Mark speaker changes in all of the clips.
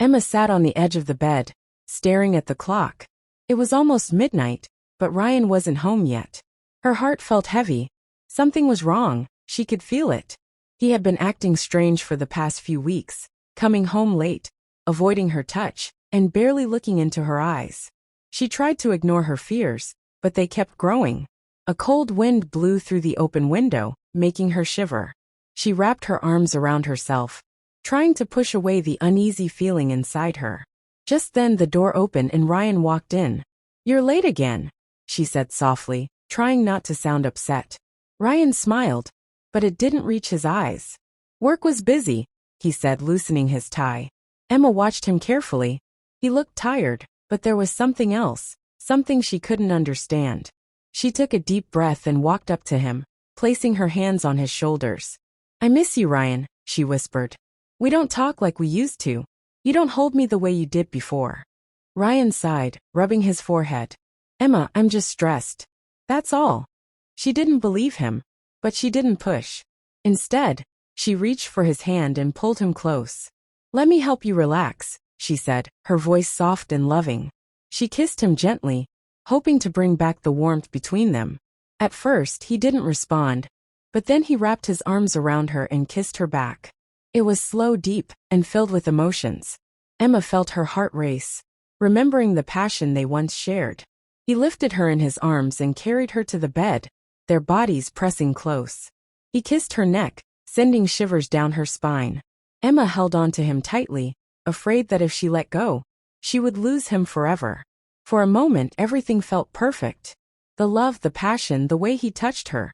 Speaker 1: Emma sat on the edge of the bed, staring at the clock. It was almost midnight, but Ryan wasn't home yet. Her heart felt heavy. Something was wrong, she could feel it. He had been acting strange for the past few weeks, coming home late, avoiding her touch, and barely looking into her eyes. She tried to ignore her fears, but they kept growing. A cold wind blew through the open window, making her shiver. She wrapped her arms around herself, trying to push away the uneasy feeling inside her. Just then the door opened and Ryan walked in. "You're late again," she said softly, trying not to sound upset. Ryan smiled, but it didn't reach his eyes. "Work was busy," he said, loosening his tie. Emma watched him carefully. He looked tired, but there was something else, something she couldn't understand. She took a deep breath and walked up to him, placing her hands on his shoulders. "I miss you, Ryan," she whispered. "We don't talk like we used to. You don't hold me the way you did before." Ryan sighed, rubbing his forehead. "Emma, I'm just stressed. That's all." She didn't believe him, but she didn't push. Instead, she reached for his hand and pulled him close. "Let me help you relax," she said, her voice soft and loving. She kissed him gently, hoping to bring back the warmth between them. At first, he didn't respond, but then he wrapped his arms around her and kissed her back. It was slow, deep, and filled with emotions. Emma felt her heart race, remembering the passion they once shared. He lifted her in his arms and carried her to the bed, their bodies pressing close. He kissed her neck, sending shivers down her spine. Emma held on to him tightly, afraid that if she let go, she would lose him forever. For a moment everything felt perfect. The love, the passion, the way he touched her.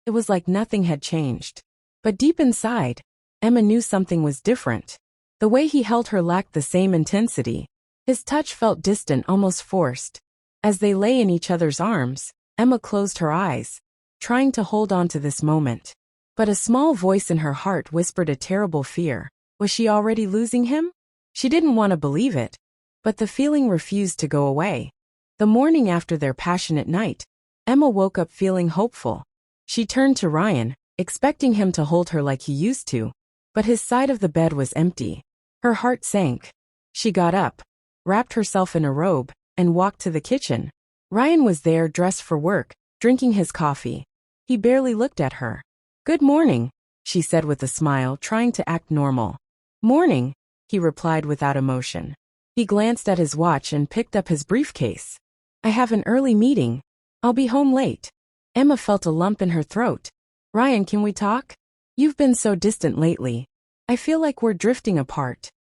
Speaker 1: It was like nothing had changed. But deep inside, Emma knew something was different. The way he held her lacked the same intensity. His touch felt distant, almost forced. As they lay in each other's arms, Emma closed her eyes, trying to hold on to this moment. But a small voice in her heart whispered a terrible fear. Was she already losing him? She didn't want to believe it, but the feeling refused to go away. The morning after their passionate night, Emma woke up feeling hopeful. She turned to Ryan, expecting him to hold her like he used to, but his side of the bed was empty. Her heart sank. She got up, wrapped herself in a robe, and walked to the kitchen. Ryan was there, dressed for work, drinking his coffee. He barely looked at her. "Good morning," she said with a smile, trying to act normal. "Morning," he replied without emotion. He glanced at his watch and picked up his briefcase. "I have an early meeting. I'll be home late." Emma felt a lump in her throat. "Ryan, can we talk? You've been so distant lately. I feel like we're drifting apart."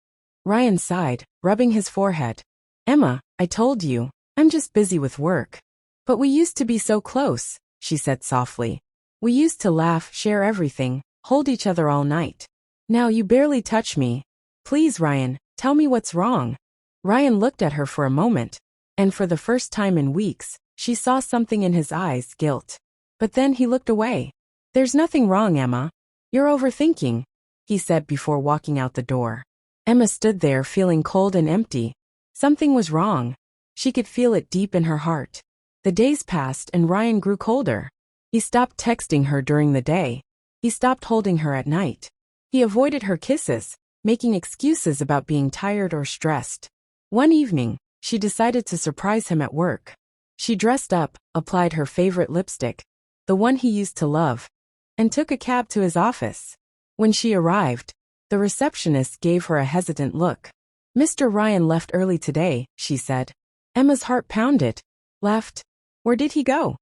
Speaker 1: Ryan sighed, rubbing his forehead. "Emma, I told you, I'm just busy with work. But we used to be so close," she said softly. "We used to laugh, share everything, hold each other all night. Now you barely touch me. Please, Ryan, tell me what's wrong." Ryan looked at her for a moment, and for the first time in weeks, she saw something in his eyes, guilt. But then he looked away. "There's nothing wrong, Emma. You're overthinking," he said before walking out the door. Emma stood there feeling cold and empty. Something was wrong. She could feel it deep in her heart. The days passed and Ryan grew colder. He stopped texting her during the day. He stopped holding her at night. He avoided her kisses, making excuses about being tired or stressed. One evening, she decided to surprise him at work. She dressed up, applied her favorite lipstick, the one he used to love, and took a cab to his office. When she arrived, the receptionist gave her a hesitant look. "Mr. Ryan left early today," she said. Emma's heart pounded. "Left? Where did he go?"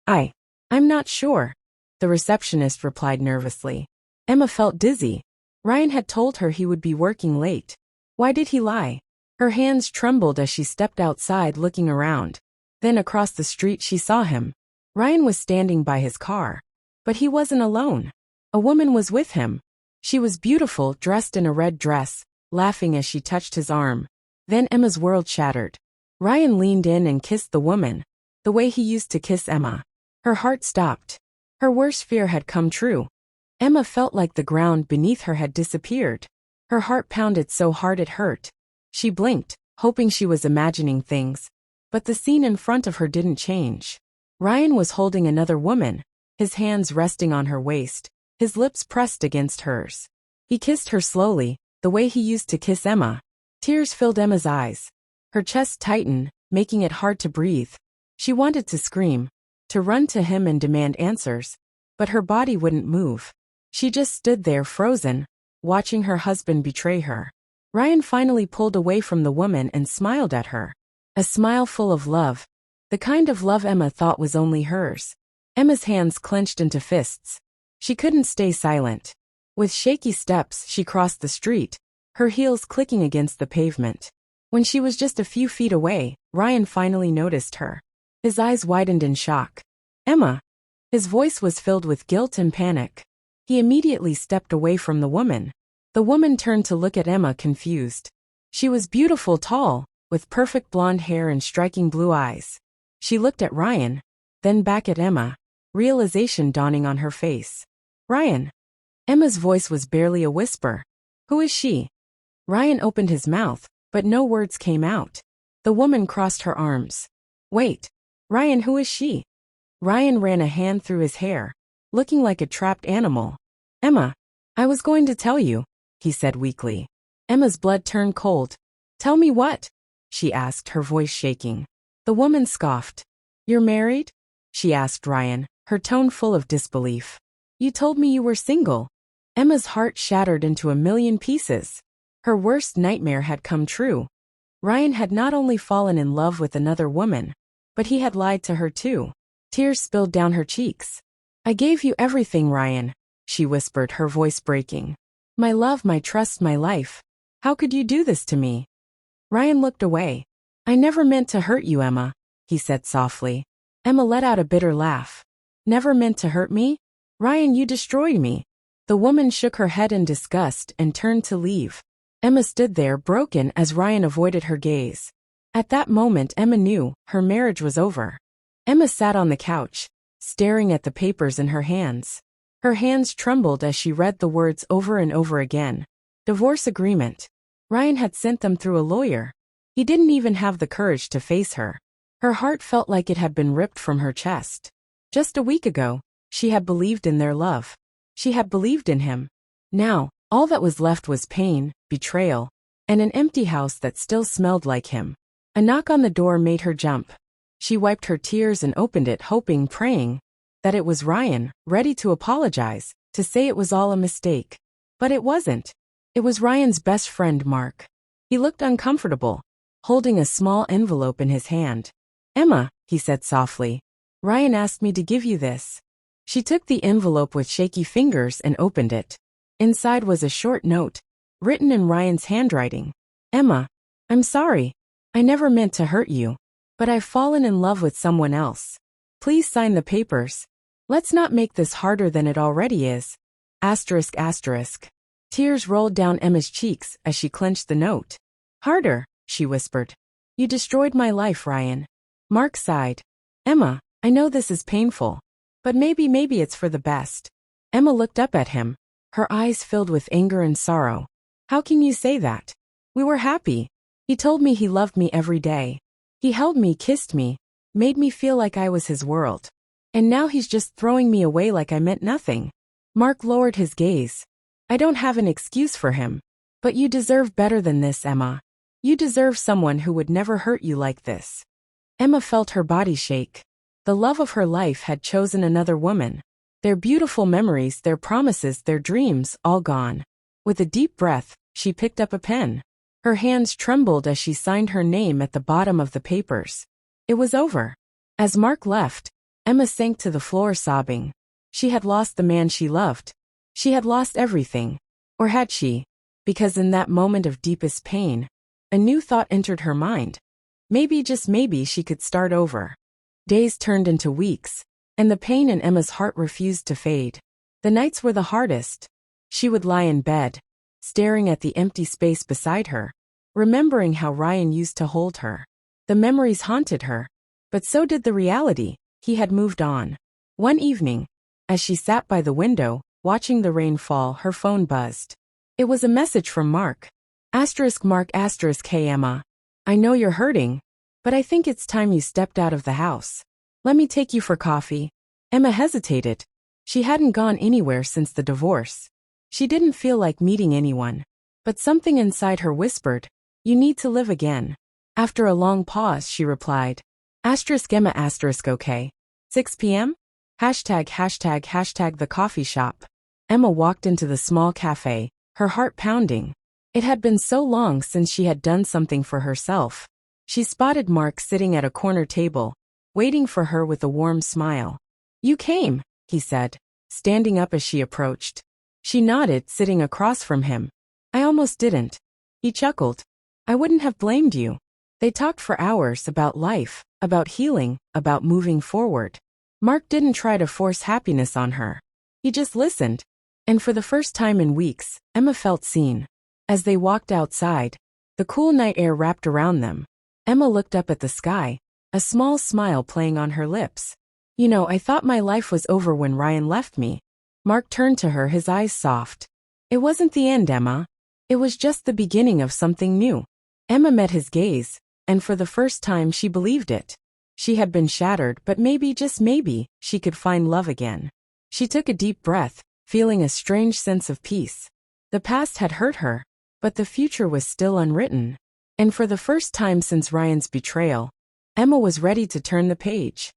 Speaker 1: I'm not sure," the receptionist replied nervously. Emma felt dizzy. Ryan had told her he would be working late. Why did he lie? Her hands trembled as she stepped outside, looking around. Then across the street she saw him. Ryan was standing by his car. But he wasn't alone. A woman was with him. She was beautiful, dressed in a red dress, laughing as she touched his arm. Then Emma's world shattered. Ryan leaned in and kissed the woman, the way he used to kiss Emma. Her heart stopped. Her worst fear had come true. Emma felt like the ground beneath her had disappeared. Her heart pounded so hard it hurt. She blinked, hoping she was imagining things. But the scene in front of her didn't change. Ryan was holding another woman, his hands resting on her waist, his lips pressed against hers. He kissed her slowly, the way he used to kiss Emma. Tears filled Emma's eyes. Her chest tightened, making it hard to breathe. She wanted to scream, to run to him and demand answers, but her body wouldn't move. She just stood there frozen, watching her husband betray her. Ryan finally pulled away from the woman and smiled at her. A smile full of love. The kind of love Emma thought was only hers. Emma's hands clenched into fists. She couldn't stay silent. With shaky steps, she crossed the street, her heels clicking against the pavement. When she was just a few feet away, Ryan finally noticed her. His eyes widened in shock. Emma. His voice was filled with guilt and panic. He immediately stepped away from the woman. The woman turned to look at Emma confused. She was beautiful, tall, with perfect blonde hair and striking blue eyes. She looked at Ryan, then back at Emma, realization dawning on her face. Ryan. Emma's voice was barely a whisper. Who is she? Ryan opened his mouth, but no words came out. The woman crossed her arms. Wait. Ryan, who is she? Ryan ran a hand through his hair, looking like a trapped animal. Emma. I was going to tell you, he said weakly. Emma's blood turned cold. Tell me what? She asked, her voice shaking. The woman scoffed. You're married? She asked Ryan, her tone full of disbelief. You told me you were single. Emma's heart shattered into a million pieces. Her worst nightmare had come true. Ryan had not only fallen in love with another woman, but he had lied to her too. Tears spilled down her cheeks. I gave you everything, Ryan, she whispered, her voice breaking. My love, my trust, my life. How could you do this to me? Ryan looked away. I never meant to hurt you, Emma, he said softly. Emma let out a bitter laugh. Never meant to hurt me? Ryan, you destroyed me. The woman shook her head in disgust and turned to leave. Emma stood there broken as Ryan avoided her gaze. At that moment Emma knew her marriage was over. Emma sat on the couch, staring at the papers in her hands. Her hands trembled as she read the words over and over again. Divorce agreement. Ryan had sent them through a lawyer. He didn't even have the courage to face her. Her heart felt like it had been ripped from her chest. Just a week ago, she had believed in their love. She had believed in him. Now, all that was left was pain, betrayal, and an empty house that still smelled like him. A knock on the door made her jump. She wiped her tears and opened it, hoping, praying, that it was Ryan, ready to apologize, to say it was all a mistake. But it wasn't. It was Ryan's best friend, Mark. He looked uncomfortable, holding a small envelope in his hand. Emma, he said softly. Ryan asked me to give you this. She took the envelope with shaky fingers and opened it. Inside was a short note, written in Ryan's handwriting. Emma, I'm sorry. I never meant to hurt you. But I've fallen in love with someone else. Please sign the papers. Let's not make this harder than it already is. Asterisk asterisk. Tears rolled down Emma's cheeks as she clenched the note. Harder, she whispered. You destroyed my life, Ryan. Mark sighed. Emma, I know this is painful. But maybe it's for the best. Emma looked up at him, her eyes filled with anger and sorrow. How can you say that? We were happy. He told me he loved me every day. He held me, kissed me, made me feel like I was his world. And now he's just throwing me away like I meant nothing. Mark lowered his gaze. I don't have an excuse for him. But you deserve better than this, Emma. You deserve someone who would never hurt you like this. Emma felt her body shake. The love of her life had chosen another woman. Their beautiful memories, their promises, their dreams, all gone. With a deep breath, she picked up a pen. Her hands trembled as she signed her name at the bottom of the papers. It was over. As Mark left, Emma sank to the floor sobbing. She had lost the man she loved. She had lost everything. Or had she? Because in that moment of deepest pain, a new thought entered her mind. Maybe, just maybe, she could start over. Days turned into weeks, and the pain in Emma's heart refused to fade. The nights were the hardest. She would lie in bed, staring at the empty space beside her, remembering how Ryan used to hold her. The memories haunted her, but so did the reality. He had moved on. One evening, as she sat by the window, watching the rain fall, her phone buzzed. It was a message from Mark. Mark Hey Emma. I know you're hurting, but I think it's time you stepped out of the house. Let me take you for coffee. Emma hesitated. She hadn't gone anywhere since the divorce. She didn't feel like meeting anyone. But something inside her whispered, You need to live again. After a long pause, she replied. Emma okay. 6 p.m.? The coffee shop. Emma walked into the small cafe, her heart pounding. It had been so long since she had done something for herself. She spotted Mark sitting at a corner table, waiting for her with a warm smile. You came, he said, standing up as she approached. She nodded, sitting across from him. I almost didn't. He chuckled. I wouldn't have blamed you. They talked for hours about life, about healing, about moving forward. Mark didn't try to force happiness on her. He just listened. And for the first time in weeks, Emma felt seen. As they walked outside, the cool night air wrapped around them. Emma looked up at the sky, a small smile playing on her lips. You know, I thought my life was over when Ryan left me. Mark turned to her, his eyes soft. It wasn't the end, Emma. It was just the beginning of something new. Emma met his gaze, and for the first time she believed it. She had been shattered, but maybe, just maybe, she could find love again. She took a deep breath, feeling a strange sense of peace. The past had hurt her, but the future was still unwritten. And for the first time since Ryan's betrayal, Emma was ready to turn the page.